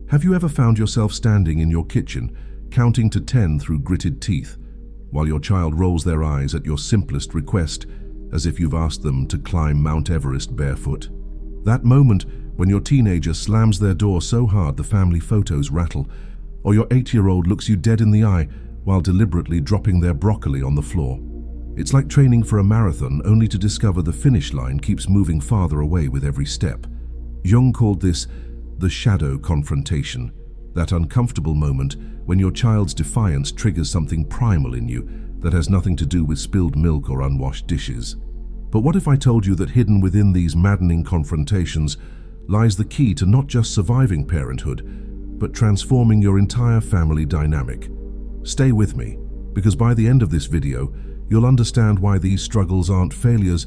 Have you ever found yourself standing in your kitchen, counting to 10 through gritted teeth, while your child rolls their eyes at your simplest request, as if you've asked them to climb Mount Everest barefoot? That moment when your teenager slams their door so hard the family photos rattle, or your 8-year-old looks you dead in the eye while deliberately dropping their broccoli on the floor. It's like training for a marathon only to discover the finish line keeps moving farther away with every step. Jung called this the shadow confrontation, that uncomfortable moment when your child's defiance triggers something primal in you that has nothing to do with spilled milk or unwashed dishes. But what if I told you that hidden within these maddening confrontations lies the key to not just surviving parenthood, but transforming your entire family dynamic? Stay with me, because by the end of this video, you'll understand why these struggles aren't failures,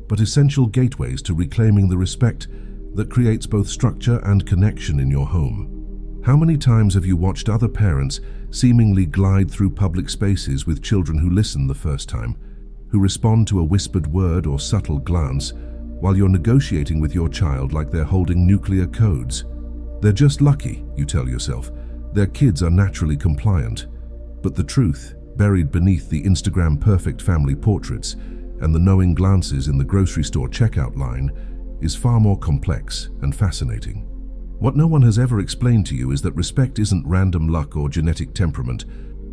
but essential gateways to reclaiming the respect that creates both structure and connection in your home. How many times have you watched other parents seemingly glide through public spaces with children who listen the first time, who respond to a whispered word or subtle glance, while you're negotiating with your child like they're holding nuclear codes? They're just lucky, you tell yourself. Their kids are naturally compliant. But the truth, buried beneath the Instagram perfect family portraits and the knowing glances in the grocery store checkout line, is far more complex and fascinating. What no one has ever explained to you is that respect isn't random luck or genetic temperament,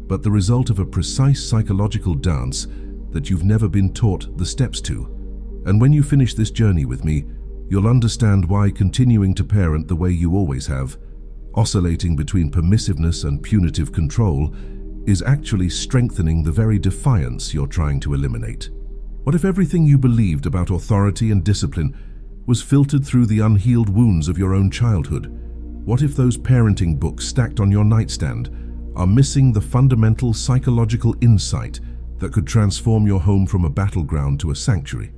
but the result of a precise psychological dance that you've never been taught the steps to. And when you finish this journey with me, you'll understand why continuing to parent the way you always have, oscillating between permissiveness and punitive control, is actually strengthening the very defiance you're trying to eliminate. What if everything you believed about authority and discipline was filtered through the unhealed wounds of your own childhood? What if those parenting books stacked on your nightstand are missing the fundamental psychological insight that could transform your home from a battleground to a sanctuary?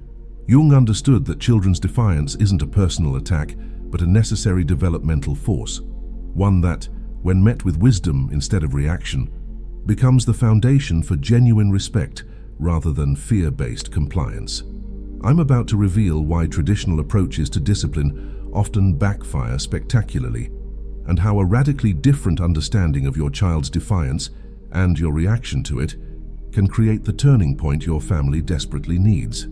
Jung understood that children's defiance isn't a personal attack, but a necessary developmental force, one that, when met with wisdom instead of reaction, becomes the foundation for genuine respect rather than fear-based compliance. I'm about to reveal why traditional approaches to discipline often backfire spectacularly, and how a radically different understanding of your child's defiance and your reaction to it can create the turning point your family desperately needs.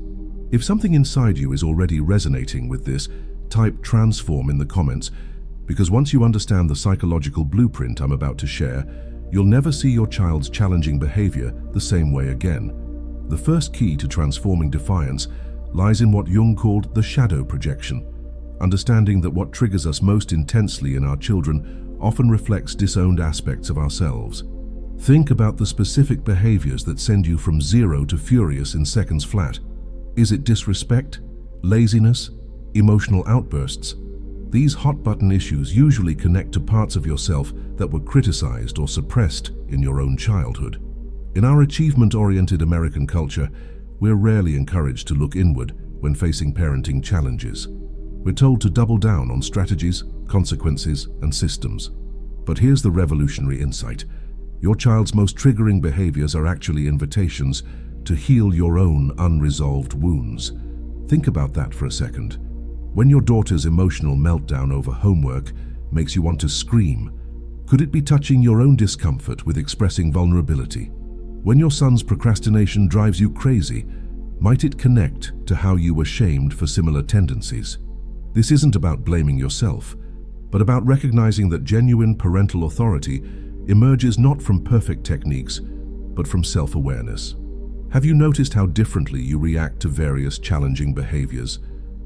If something inside you is already resonating with this, type transform in the comments, because once you understand the psychological blueprint I'm about to share, you'll never see your child's challenging behavior the same way again. The first key to transforming defiance lies in what Jung called the shadow projection, understanding that what triggers us most intensely in our children often reflects disowned aspects of ourselves. Think about the specific behaviors that send you from 0 to furious in seconds flat. Is it disrespect, laziness, emotional outbursts? These hot-button issues usually connect to parts of yourself that were criticized or suppressed in your own childhood. In our achievement-oriented American culture, we're rarely encouraged to look inward when facing parenting challenges. We're told to double down on strategies, consequences, and systems. But here's the revolutionary insight. Your child's most triggering behaviors are actually invitations to heal your own unresolved wounds. Think about that for a second. When your daughter's emotional meltdown over homework makes you want to scream, could it be touching your own discomfort with expressing vulnerability? When your son's procrastination drives you crazy, might it connect to how you were shamed for similar tendencies? This isn't about blaming yourself, but about recognizing that genuine parental authority emerges not from perfect techniques, but from self-awareness. Have you noticed how differently you react to various challenging behaviors?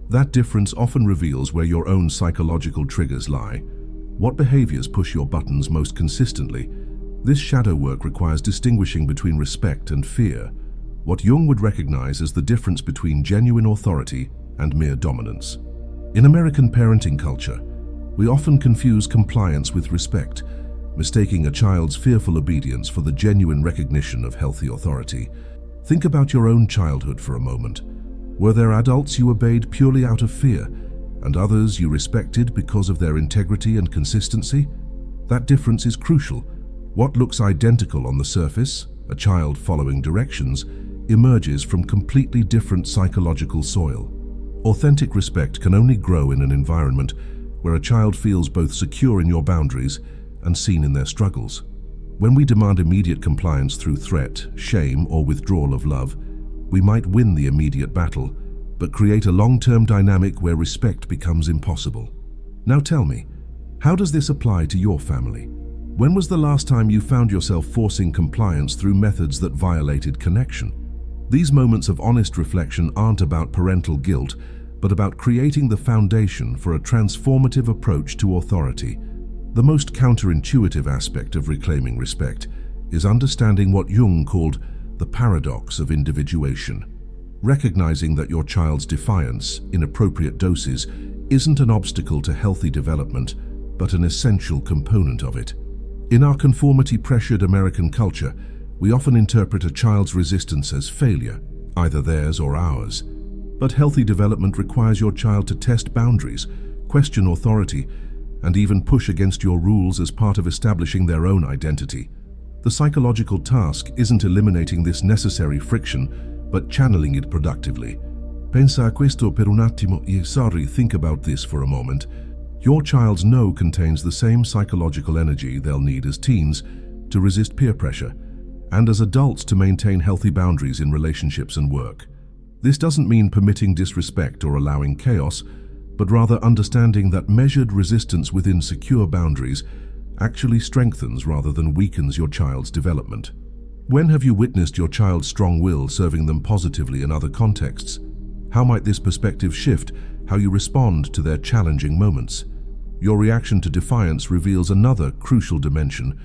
That difference often reveals where your own psychological triggers lie. What behaviors push your buttons most consistently? This shadow work requires distinguishing between respect and fear, what Jung would recognize as the difference between genuine authority and mere dominance. In American parenting culture, we often confuse compliance with respect, mistaking a child's fearful obedience for the genuine recognition of healthy authority. Think about your own childhood for a moment. Were there adults you obeyed purely out of fear, and others you respected because of their integrity and consistency? That difference is crucial. What looks identical on the surface, a child following directions, emerges from completely different psychological soil. Authentic respect can only grow in an environment where a child feels both secure in your boundaries and seen in their struggles. When we demand immediate compliance through threat, shame, or withdrawal of love, we might win the immediate battle, but create a long-term dynamic where respect becomes impossible. Now tell me, how does this apply to your family? When was the last time you found yourself forcing compliance through methods that violated connection? These moments of honest reflection aren't about parental guilt, but about creating the foundation for a transformative approach to authority. The most counterintuitive aspect of reclaiming respect is understanding what Jung called the paradox of individuation. Recognizing that your child's defiance, in appropriate doses, isn't an obstacle to healthy development, but an essential component of it. In our conformity-pressured American culture, we often interpret a child's resistance as failure, either theirs or ours. But healthy development requires your child to test boundaries, question authority, and even push against your rules as part of establishing their own identity. The psychological task isn't eliminating this necessary friction, but channeling it productively. Pensa a questo per un attimo think about this for a moment. Your child's no contains the same psychological energy they'll need as teens to resist peer pressure, and as adults to maintain healthy boundaries in relationships and work. This doesn't mean permitting disrespect or allowing chaos, but rather understanding that measured resistance within secure boundaries actually strengthens rather than weakens your child's development. When have you witnessed your child's strong will serving them positively in other contexts? How might this perspective shift how you respond to their challenging moments? Your reaction to defiance reveals another crucial dimension,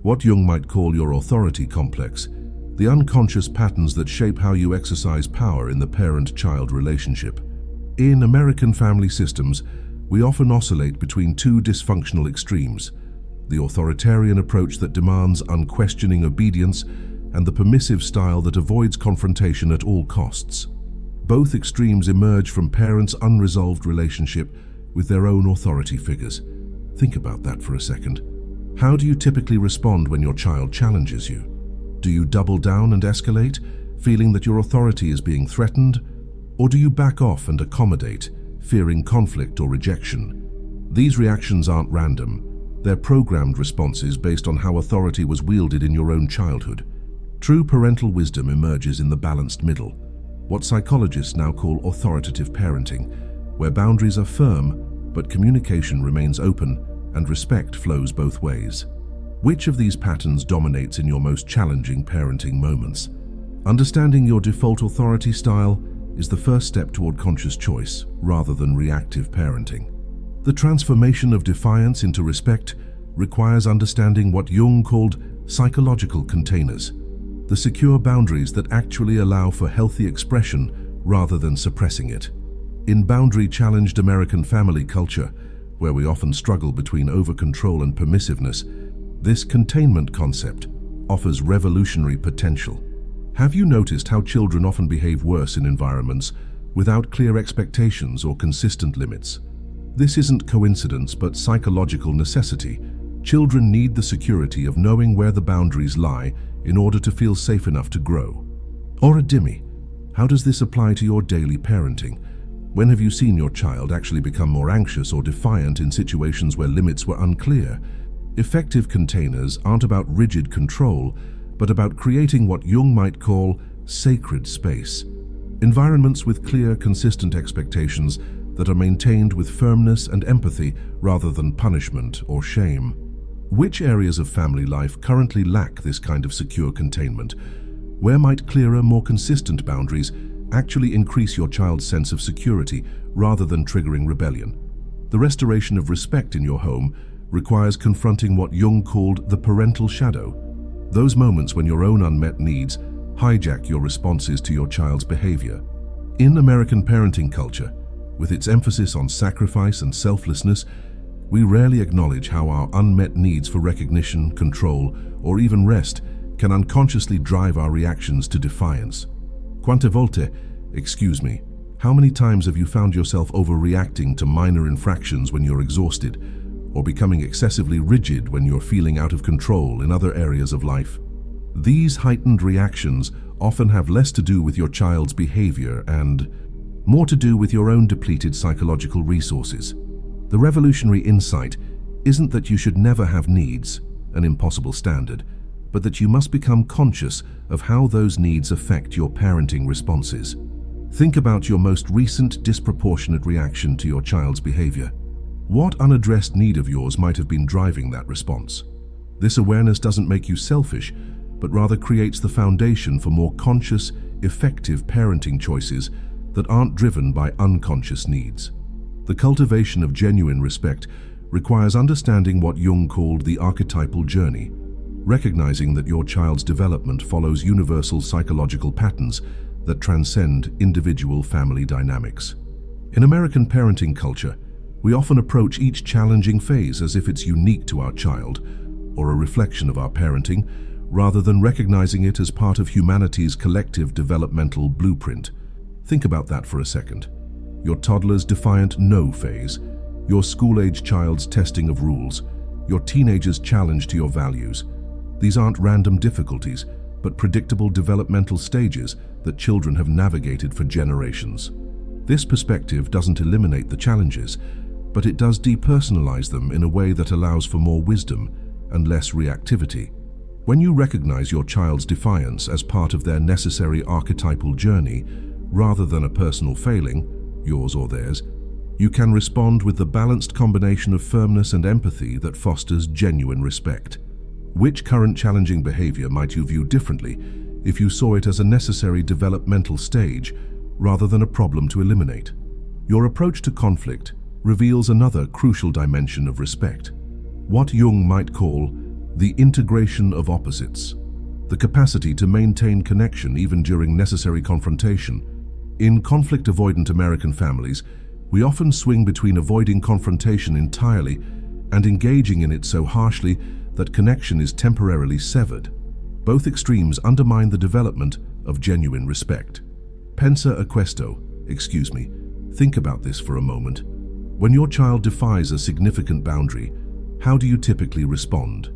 what Jung might call your authority complex, the unconscious patterns that shape how you exercise power in the parent-child relationship. In American family systems, we often oscillate between two dysfunctional extremes: the authoritarian approach that demands unquestioning obedience and the permissive style that avoids confrontation at all costs. Both extremes emerge from parents' unresolved relationship with their own authority figures. Think about that for a second. How do you typically respond when your child challenges you? Do you double down and escalate, feeling that your authority is being threatened? Or do you back off and accommodate, fearing conflict or rejection? These reactions aren't random. They're programmed responses based on how authority was wielded in your own childhood. True parental wisdom emerges in the balanced middle, what psychologists now call authoritative parenting, where boundaries are firm, but communication remains open and respect flows both ways. Which of these patterns dominates in your most challenging parenting moments? Understanding your default authority style is the first step toward conscious choice, rather than reactive parenting. The transformation of defiance into respect requires understanding what Jung called psychological containers, the secure boundaries that actually allow for healthy expression rather than suppressing it. In boundary-challenged American family culture, where we often struggle between over-control and permissiveness, this containment concept offers revolutionary potential. Have you noticed how children often behave worse in environments without clear expectations or consistent limits? This isn't coincidence, but psychological necessity. Children need the security of knowing where the boundaries lie in order to feel safe enough to grow. Or a dimmy, how does this apply to your daily parenting? When have you seen your child actually become more anxious or defiant in situations where limits were unclear? Effective containers aren't about rigid control, but about creating what Jung might call sacred space. Environments with clear, consistent expectations that are maintained with firmness and empathy rather than punishment or shame. Which areas of family life currently lack this kind of secure containment? Where might clearer, more consistent boundaries actually increase your child's sense of security rather than triggering rebellion? The restoration of respect in your home requires confronting what Jung called the parental shadow, those moments when your own unmet needs hijack your responses to your child's behavior. In American parenting culture, with its emphasis on sacrifice and selflessness, we rarely acknowledge how our unmet needs for recognition, control, or even rest can unconsciously drive our reactions to defiance. Quante volte, excuse me, how many times have you found yourself overreacting to minor infractions when you're exhausted, or becoming excessively rigid when you're feeling out of control in other areas of life? These heightened reactions often have less to do with your child's behavior and more to do with your own depleted psychological resources. The revolutionary insight isn't that you should never have needs, an impossible standard, but that you must become conscious of how those needs affect your parenting responses. Think about your most recent disproportionate reaction to your child's behavior. What unaddressed need of yours might have been driving that response? This awareness doesn't make you selfish, but rather creates the foundation for more conscious, effective parenting choices that aren't driven by unconscious needs. The cultivation of genuine respect requires understanding what Jung called the archetypal journey, recognizing that your child's development follows universal psychological patterns that transcend individual family dynamics. In American parenting culture, we often approach each challenging phase as if it's unique to our child or a reflection of our parenting, rather than recognizing it as part of humanity's collective developmental blueprint. Think about that for a second. Your toddler's defiant no phase, your school-age child's testing of rules, your teenager's challenge to your values. These aren't random difficulties, but predictable developmental stages that children have navigated for generations. This perspective doesn't eliminate the challenges, but it does depersonalize them in a way that allows for more wisdom and less reactivity. When you recognize your child's defiance as part of their necessary archetypal journey, rather than a personal failing, yours or theirs, you can respond with the balanced combination of firmness and empathy that fosters genuine respect. Which current challenging behavior might you view differently if you saw it as a necessary developmental stage rather than a problem to eliminate? Your approach to conflict reveals another crucial dimension of respect, what Jung might call the integration of opposites, the capacity to maintain connection even during necessary confrontation. In conflict-avoidant American families, we often swing between avoiding confrontation entirely and engaging in it so harshly that connection is temporarily severed. Both extremes undermine the development of genuine respect. Pensa a questo, think about this for a moment. When your child defies a significant boundary, how do you typically respond?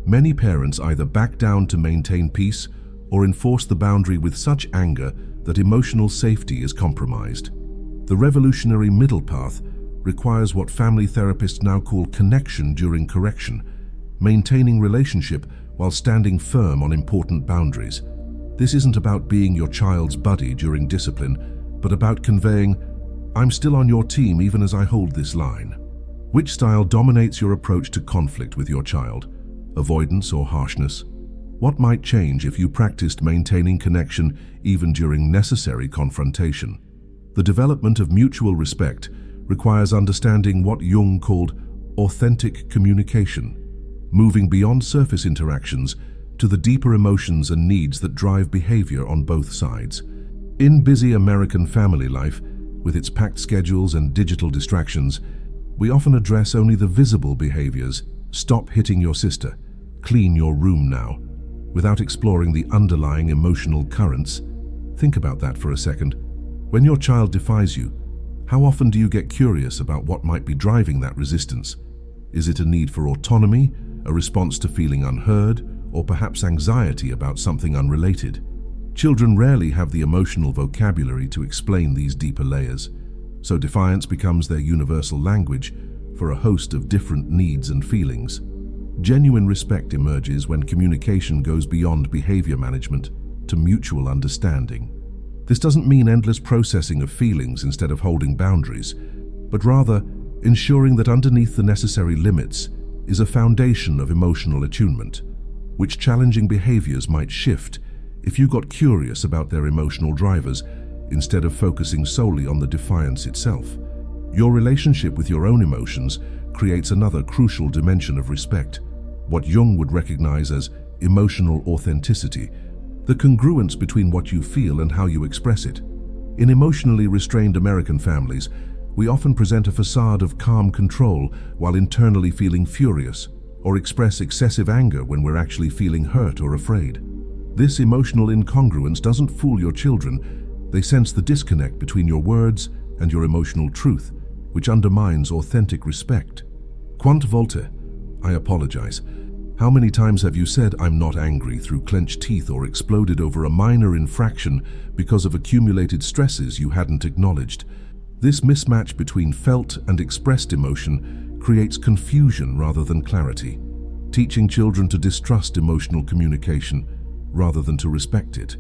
Many parents either back down to maintain peace or enforce the boundary with such anger that emotional safety is compromised. The revolutionary middle path requires what family therapists now call connection during correction, maintaining relationship while standing firm on important boundaries. This isn't about being your child's buddy during discipline, but about conveying, "I'm still on your team even as I hold this line." Which style dominates your approach to conflict with your child? Avoidance or harshness? What might change if you practiced maintaining connection even during necessary confrontation? The development of mutual respect requires understanding what Jung called authentic communication, moving beyond surface interactions to the deeper emotions and needs that drive behavior on both sides. In busy American family life, with its packed schedules and digital distractions, we often address only the visible behaviors. Stop hitting your sister, clean your room now, without exploring the underlying emotional currents. Think about that for a second. When your child defies you, how often do you get curious about what might be driving that resistance? Is it a need for autonomy, a response to feeling unheard, or perhaps anxiety about something unrelated? Children rarely have the emotional vocabulary to explain these deeper layers, so defiance becomes their universal language for a host of different needs and feelings. Genuine respect emerges when communication goes beyond behavior management to mutual understanding. This doesn't mean endless processing of feelings instead of holding boundaries, but rather ensuring that underneath the necessary limits is a foundation of emotional attunement. Which challenging behaviors might shift if you got curious about their emotional drivers instead of focusing solely on the defiance itself? Your relationship with your own emotions creates another crucial dimension of respect, what Jung would recognize as emotional authenticity, the congruence between what you feel and how you express it. In emotionally restrained American families, we often present a facade of calm control while internally feeling furious, or express excessive anger when we're actually feeling hurt or afraid. This emotional incongruence doesn't fool your children. They sense the disconnect between your words and your emotional truth, which undermines authentic respect. Quant volte, I apologize. How many times have you said "I'm not angry" through clenched teeth or exploded over a minor infraction because of accumulated stresses you hadn't acknowledged? This mismatch between felt and expressed emotion creates confusion rather than clarity, teaching children to distrust emotional communication rather than to respect it.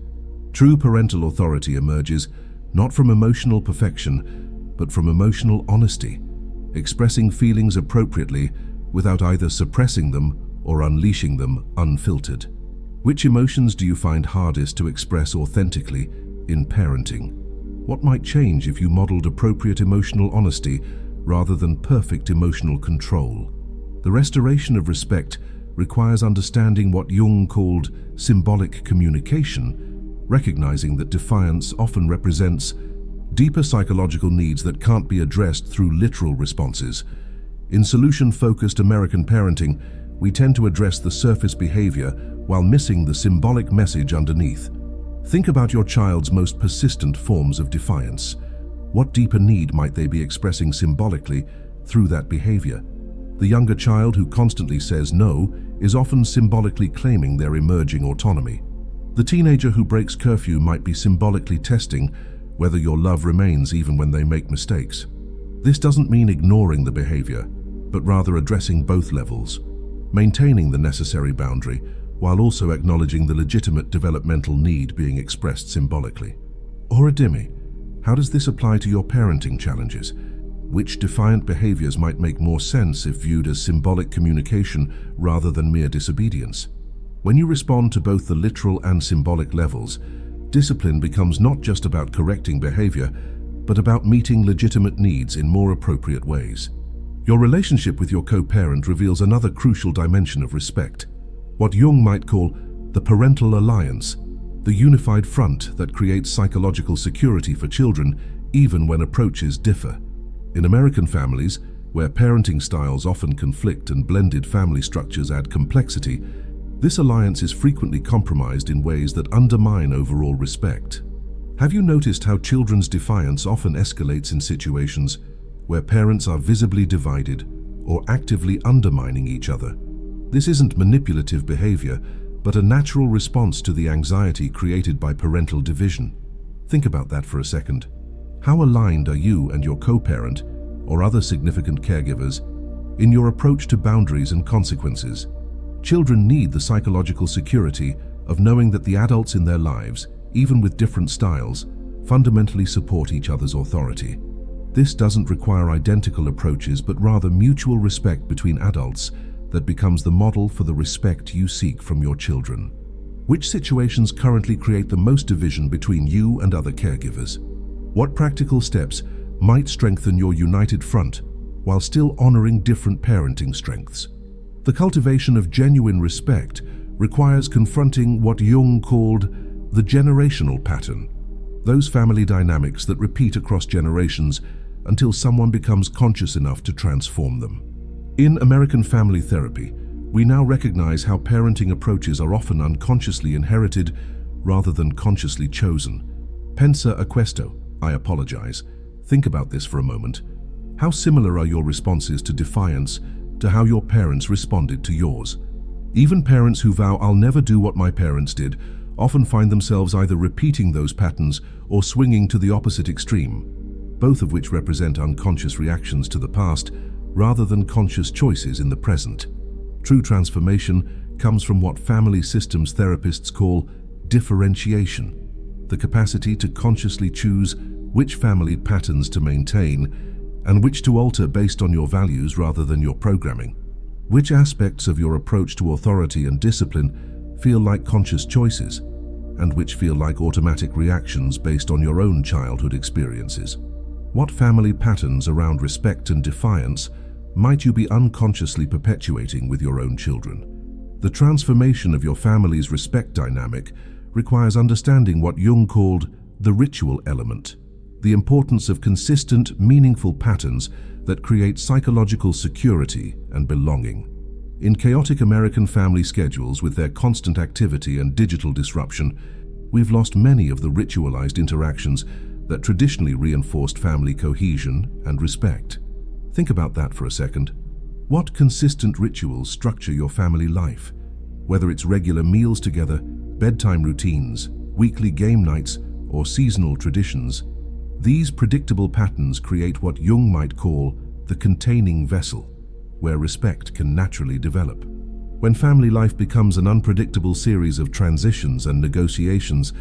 True parental authority emerges not from emotional perfection, but from emotional honesty, expressing feelings appropriately without either suppressing them or unleashing them unfiltered. Which emotions do you find hardest to express authentically in parenting? What might change if you modeled appropriate emotional honesty rather than perfect emotional control? The restoration of respect requires understanding what Jung called symbolic communication, recognizing that defiance often represents deeper psychological needs that can't be addressed through literal responses. In solution-focused American parenting, we tend to address the surface behavior while missing the symbolic message underneath. Think about your child's most persistent forms of defiance. What deeper need might they be expressing symbolically through that behavior? The younger child who constantly says no is often symbolically claiming their emerging autonomy. The teenager who breaks curfew might be symbolically testing whether your love remains even when they make mistakes. This doesn't mean ignoring the behavior, but rather addressing both levels, maintaining the necessary boundary while also acknowledging the legitimate developmental need being expressed symbolically. Or Adimi, how does this apply to your parenting challenges? Which defiant behaviors might make more sense if viewed as symbolic communication rather than mere disobedience? When you respond to both the literal and symbolic levels, discipline becomes not just about correcting behavior, but about meeting legitimate needs in more appropriate ways. Your relationship with your co-parent reveals another crucial dimension of respect, what Jung might call the parental alliance, the unified front that creates psychological security for children even when approaches differ. In American families, where parenting styles often conflict and blended family structures add complexity, this alliance is frequently compromised in ways that undermine overall respect. Have you noticed how children's defiance often escalates in situations where parents are visibly divided or actively undermining each other? This isn't manipulative behavior, but a natural response to the anxiety created by parental division. Think about that for a second. How aligned are you and your co-parent or other significant caregivers in your approach to boundaries and consequences? Children need the psychological security of knowing that the adults in their lives, even with different styles, fundamentally support each other's authority. This doesn't require identical approaches, but rather mutual respect between adults that becomes the model for the respect you seek from your children. Which situations currently create the most division between you and other caregivers? What practical steps might strengthen your united front while still honoring different parenting strengths? The cultivation of genuine respect requires confronting what Jung called the generational pattern, those family dynamics that repeat across generations until someone becomes conscious enough to transform them. In American family therapy, we now recognize how parenting approaches are often unconsciously inherited rather than consciously chosen. Pensa a questo, I apologize. Think about this for a moment. How similar are your responses to defiance to how your parents responded to yours? Even parents who vow, "I'll never do what my parents did," often find themselves either repeating those patterns or swinging to the opposite extreme, both of which represent unconscious reactions to the past rather than conscious choices in the present. True transformation comes from what family systems therapists call differentiation, the capacity to consciously choose which family patterns to maintain and which to alter based on your values rather than your programming. Which aspects of your approach to authority and discipline feel like conscious choices, and which feel like automatic reactions based on your own childhood experiences? What family patterns around respect and defiance might you be unconsciously perpetuating with your own children? The transformation of your family's respect dynamic requires understanding what Jung called the ritual element, the importance of consistent, meaningful patterns that create psychological security and belonging. In chaotic American family schedules with their constant activity and digital disruption, we've lost many of the ritualized interactions that traditionally reinforced family cohesion and respect. Think about that for a second. What consistent rituals structure your family life? Whether it's regular meals together, bedtime routines, weekly game nights, or seasonal traditions, These predictable patterns create what Jung might call the containing vessel, where respect can naturally develop. When family life becomes an unpredictable series of transitions and negotiations,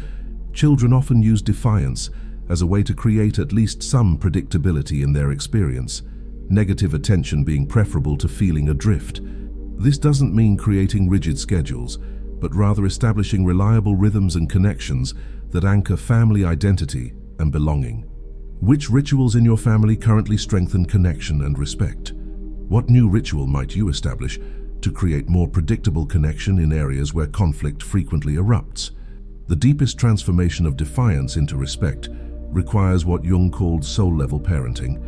children often use defiance as a way to create at least some predictability in their experience, negative attention being preferable to feeling adrift. This doesn't mean creating rigid schedules, but rather establishing reliable rhythms and connections that anchor family identity and belonging. Which rituals in your family currently strengthen connection and respect? What new ritual might you establish to create more predictable connection in areas where conflict frequently erupts? The deepest transformation of defiance into respect requires what Jung called soul-level parenting,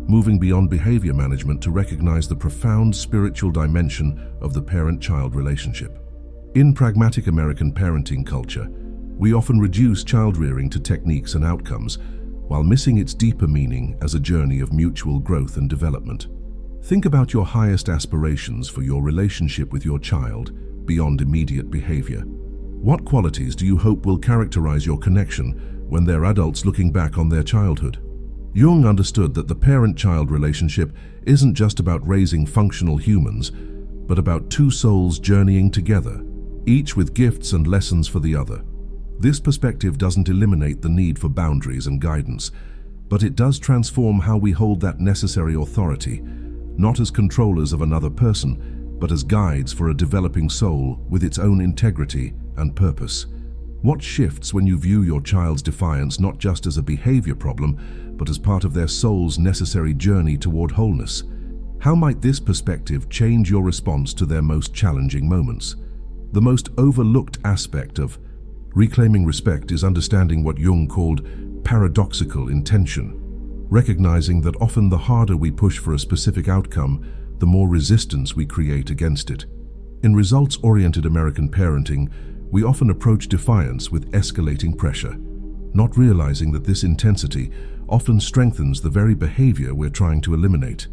moving beyond behavior management to recognize the profound spiritual dimension of the parent-child relationship. In pragmatic American parenting culture, we often reduce child-rearing to techniques and outcomes, while missing its deeper meaning as a journey of mutual growth and development. Think about your highest aspirations for your relationship with your child beyond immediate behavior. What qualities do you hope will characterize your connection when they're adults looking back on their childhood? Jung understood that the parent-child relationship isn't just about raising functional humans, but about two souls journeying together, each with gifts and lessons for the other. This perspective doesn't eliminate the need for boundaries and guidance, but it does transform how we hold that necessary authority, not as controllers of another person, but as guides for a developing soul with its own integrity and purpose. What shifts when you view your child's defiance not just as a behavior problem, but as part of their soul's necessary journey toward wholeness? How might this perspective change your response to their most challenging moments? The most overlooked aspect of reclaiming respect is understanding what Jung called paradoxical intention, recognizing that often the harder we push for a specific outcome, the more resistance we create against it. In results-oriented American parenting, we often approach defiance with escalating pressure, not realizing that this intensity often strengthens the very behavior we're trying to eliminate.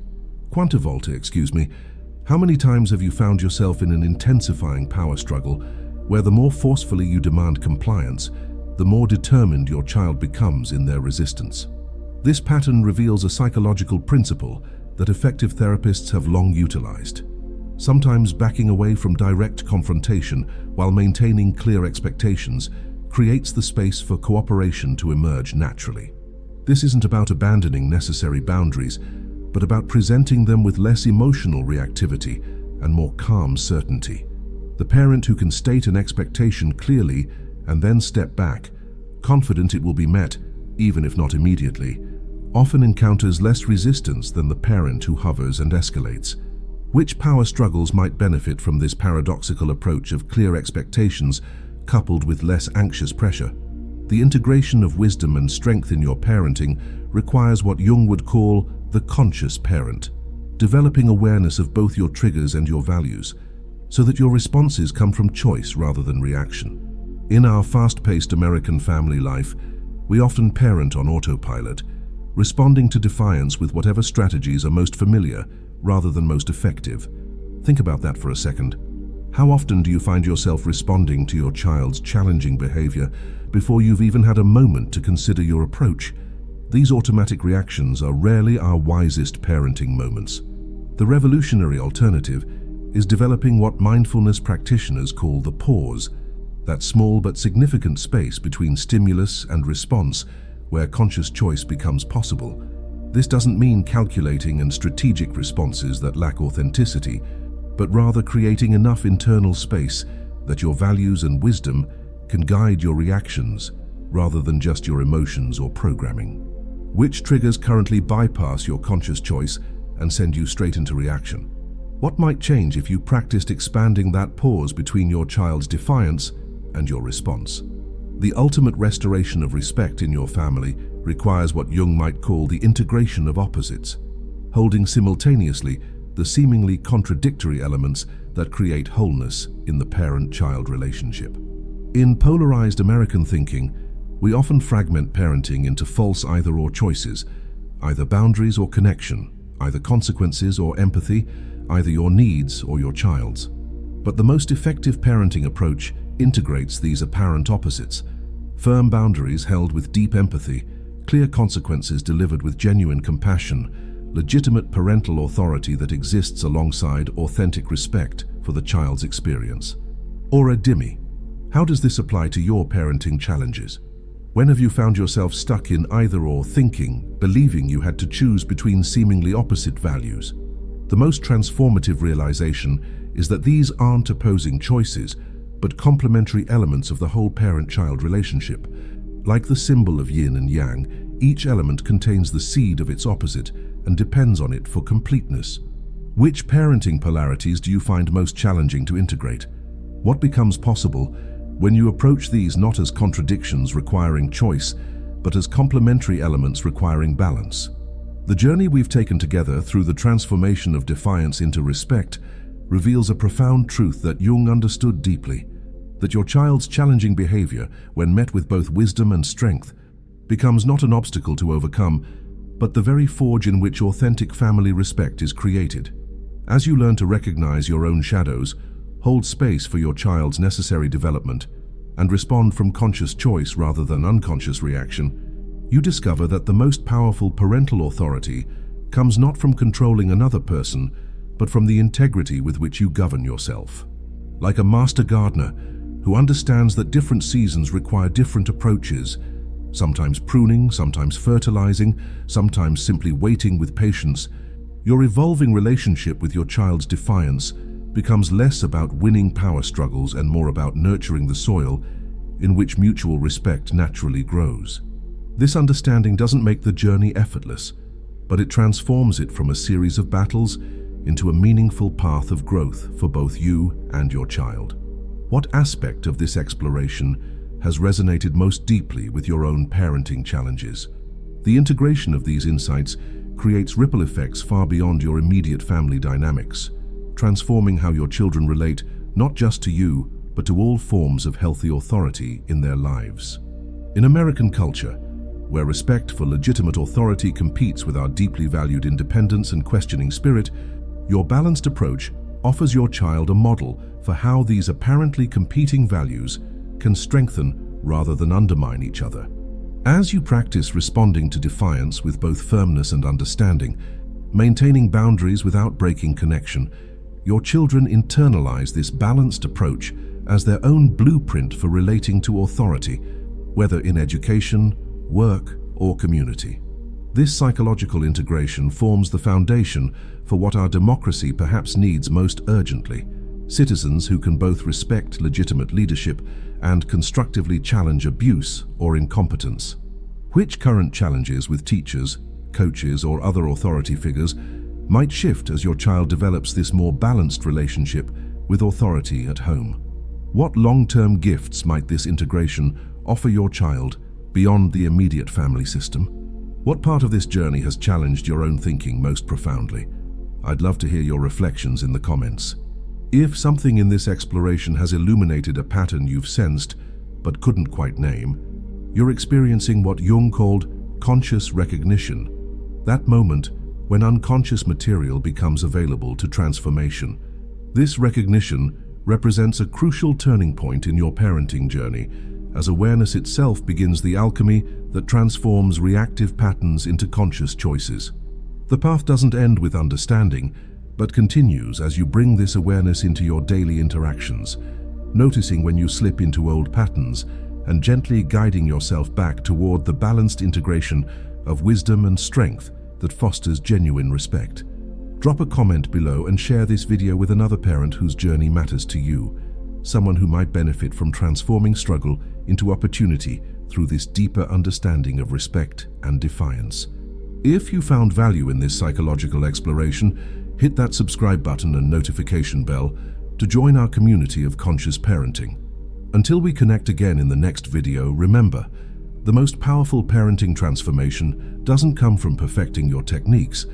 How many times have you found yourself in an intensifying power struggle where the more forcefully you demand compliance, the more determined your child becomes in their resistance? This pattern reveals a psychological principle that effective therapists have long utilized. Sometimes backing away from direct confrontation while maintaining clear expectations creates the space for cooperation to emerge naturally. This isn't about abandoning necessary boundaries, but about presenting them with less emotional reactivity and more calm certainty. The parent who can state an expectation clearly and then step back, confident it will be met, even if not immediately, often encounters less resistance than the parent who hovers and escalates. Which power struggles might benefit from this paradoxical approach of clear expectations coupled with less anxious pressure? The integration of wisdom and strength in your parenting requires what Jung would call the conscious parent, developing awareness of both your triggers and your values, so that your responses come from choice rather than reaction. In our fast-paced American family life, we often parent on autopilot, responding to defiance with whatever strategies are most familiar rather than most effective. Think about that for a second. How often do you find yourself responding to your child's challenging behavior before you've even had a moment to consider your approach? These automatic reactions are rarely our wisest parenting moments. The revolutionary alternative is developing what mindfulness practitioners call the pause, that small but significant space between stimulus and response where conscious choice becomes possible. This doesn't mean calculating and strategic responses that lack authenticity, but rather creating enough internal space that your values and wisdom can guide your reactions rather than just your emotions or programming. Which triggers currently bypass your conscious choice and send you straight into reaction? What might change if you practiced expanding that pause between your child's defiance and your response? The ultimate restoration of respect in your family requires what Jung might call the integration of opposites, holding simultaneously the seemingly contradictory elements that create wholeness in the parent-child relationship. In polarized American thinking, we often fragment parenting into false either-or choices, either boundaries or connection, either consequences or empathy, either your needs or your child's. But the most effective parenting approach integrates these apparent opposites. Firm boundaries held with deep empathy, clear consequences delivered with genuine compassion, legitimate parental authority that exists alongside authentic respect for the child's experience. Or a Dimmy. How does this apply to your parenting challenges? When have you found yourself stuck in either-or thinking, believing you had to choose between seemingly opposite values? The most transformative realization is that these aren't opposing choices, but complementary elements of the whole parent-child relationship. Like the symbol of yin and yang, each element contains the seed of its opposite and depends on it for completeness. Which parenting polarities do you find most challenging to integrate? What becomes possible when you approach these not as contradictions requiring choice, but as complementary elements requiring balance? The journey we've taken together through the transformation of defiance into respect reveals a profound truth that Jung understood deeply, that your child's challenging behavior, when met with both wisdom and strength, becomes not an obstacle to overcome, but the very forge in which authentic family respect is created. As you learn to recognize your own shadows, hold space for your child's necessary development, and respond from conscious choice rather than unconscious reaction, you discover that the most powerful parental authority comes not from controlling another person, but from the integrity with which you govern yourself. Like a master gardener who understands that different seasons require different approaches, sometimes pruning, sometimes fertilizing, sometimes simply waiting with patience, your evolving relationship with your child's defiance becomes less about winning power struggles and more about nurturing the soil in which mutual respect naturally grows. This understanding doesn't make the journey effortless, but it transforms it from a series of battles into a meaningful path of growth for both you and your child. What aspect of this exploration has resonated most deeply with your own parenting challenges? The integration of these insights creates ripple effects far beyond your immediate family dynamics, transforming how your children relate not just to you, but to all forms of healthy authority in their lives. In American culture, where respect for legitimate authority competes with our deeply valued independence and questioning spirit, your balanced approach offers your child a model for how these apparently competing values can strengthen rather than undermine each other. As you practice responding to defiance with both firmness and understanding, maintaining boundaries without breaking connection, your children internalize this balanced approach as their own blueprint for relating to authority, whether in education, work, or community. This psychological integration forms the foundation for what our democracy perhaps needs most urgently: citizens who can both respect legitimate leadership and constructively challenge abuse or incompetence. Which current challenges with teachers, coaches, or other authority figures might shift as your child develops this more balanced relationship with authority at home? What long-term gifts might this integration offer your child beyond the immediate family system? What part of this journey has challenged your own thinking most profoundly? I'd love to hear your reflections in the comments. If something in this exploration has illuminated a pattern you've sensed but couldn't quite name, you're experiencing what Jung called conscious recognition, that moment when unconscious material becomes available to transformation. This recognition represents a crucial turning point in your parenting journey, as awareness itself begins the alchemy that transforms reactive patterns into conscious choices. The path doesn't end with understanding, but continues as you bring this awareness into your daily interactions, noticing when you slip into old patterns and gently guiding yourself back toward the balanced integration of wisdom and strength that fosters genuine respect. Drop a comment below and share this video with another parent whose journey matters to you, someone who might benefit from transforming struggle into opportunity through this deeper understanding of respect and defiance. If you found value in this psychological exploration, hit that subscribe button and notification bell to join our community of conscious parenting. Until we connect again in the next video, remember, the most powerful parenting transformation doesn't come from perfecting your techniques,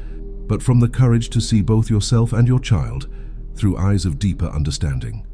but from the courage to see both yourself and your child through eyes of deeper understanding.